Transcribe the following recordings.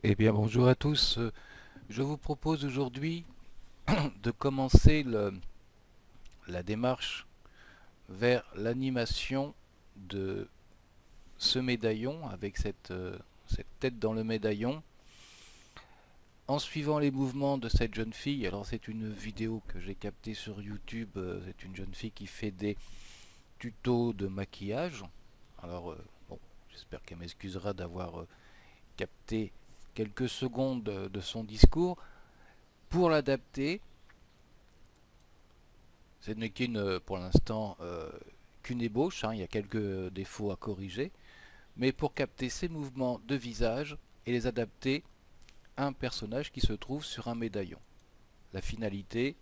Eh bien bonjour à tous. Je vous propose aujourd'hui de commencer la démarche vers l'animation de ce médaillon avec cette tête dans le médaillon en suivant les mouvements de cette jeune fille. Alors c'est une vidéo que j'ai captée sur YouTube. C'est une jeune fille qui fait des tutos de maquillage. Alors bon, j'espère qu'elle m'excusera d'avoir capté quelques secondes de son discours. Pour l'adapter, ce n'est pour l'instant qu'une ébauche, hein, il y a quelques défauts à corriger, mais pour capter ces mouvements de visage et les adapter à un personnage qui se trouve sur un médaillon. La finalité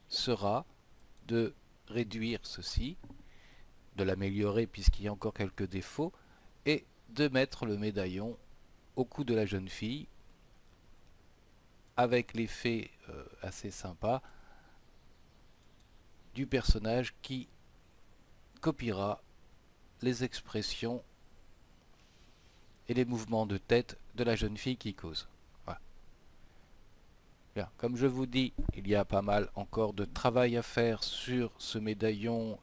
sera de réduire ceci, de l'améliorer puisqu'il y a encore quelques défauts, et de mettre le médaillon au cou de la jeune fille avec l'effet assez sympa du personnage qui copiera les expressions et les mouvements de tête de la jeune fille qui cause. Voilà. Bien. Comme je vous dis, il y a pas mal encore de travail à faire sur ce médaillon,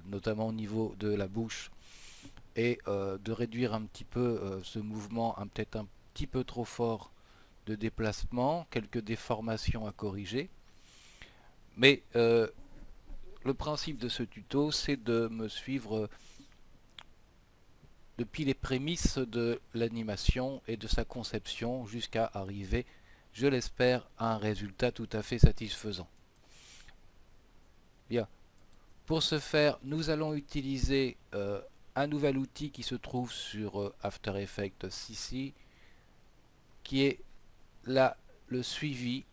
notamment au niveau de la bouche, et de réduire un petit peu ce mouvement, peut-être un petit peu trop fort de déplacement, quelques déformations à corriger. Mais le principe de ce tuto, c'est de me suivre depuis les prémices de l'animation et de sa conception jusqu'à arriver, je l'espère, à un résultat tout à fait satisfaisant. Bien. Pour ce faire, nous allons utiliser un nouvel outil qui se trouve sur After Effects CC, qui est là le suivi,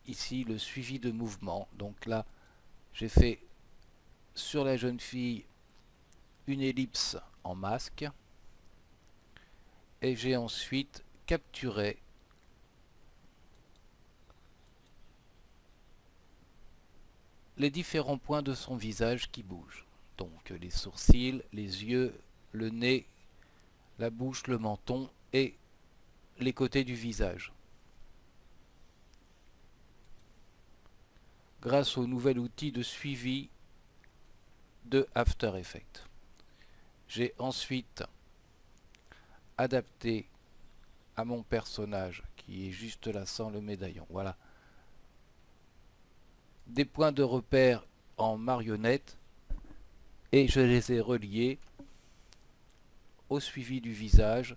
ici le suivi de mouvement. Donc là, j'ai fait sur la jeune fille une ellipse en masque et j'ai ensuite capturé les différents points de son visage qui bougent. Donc les sourcils, les yeux, le nez, la bouche, le menton et les côtés du visage. Grâce au nouvel outil de suivi de After Effects. J'ai ensuite adapté à mon personnage qui est juste là sans le médaillon. Voilà. Des points de repère en marionnette et je les ai reliés au suivi du visage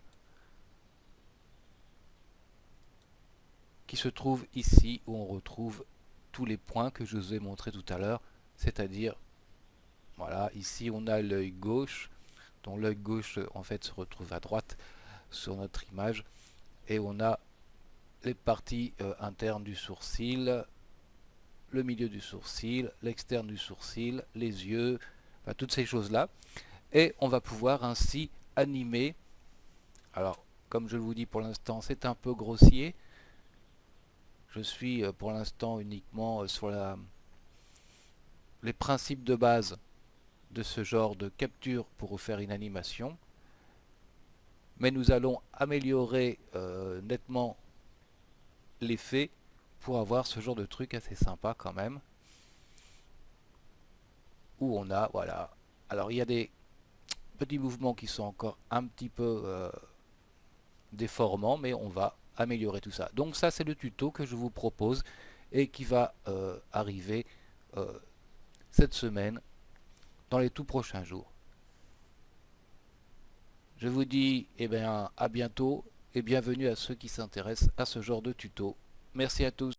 qui se trouve ici où on retrouve tous les points que je vous ai montrés tout à l'heure, c'est-à-dire voilà, ici on a l'œil gauche, dont l'œil gauche en fait se retrouve à droite sur notre image, et on a les parties internes du sourcil, le milieu du sourcil, l'externe du sourcil, les yeux, enfin, toutes ces choses-là. Et on va pouvoir ainsi animer. Alors, comme je vous dis pour l'instant, c'est un peu grossier. Je suis pour l'instant uniquement sur les principes de base de ce genre de capture pour faire une animation. Mais nous allons améliorer nettement l'effet pour avoir ce genre de truc assez sympa quand même. Où on a, voilà. Alors il y a des petits mouvements qui sont encore un petit peu déformants, mais on va améliorer tout ça. Donc ça c'est le tuto que je vous propose et qui va arriver cette semaine dans les tout prochains jours. Je vous dis eh bien, à bientôt et bienvenue à ceux qui s'intéressent à ce genre de tuto. Merci à tous.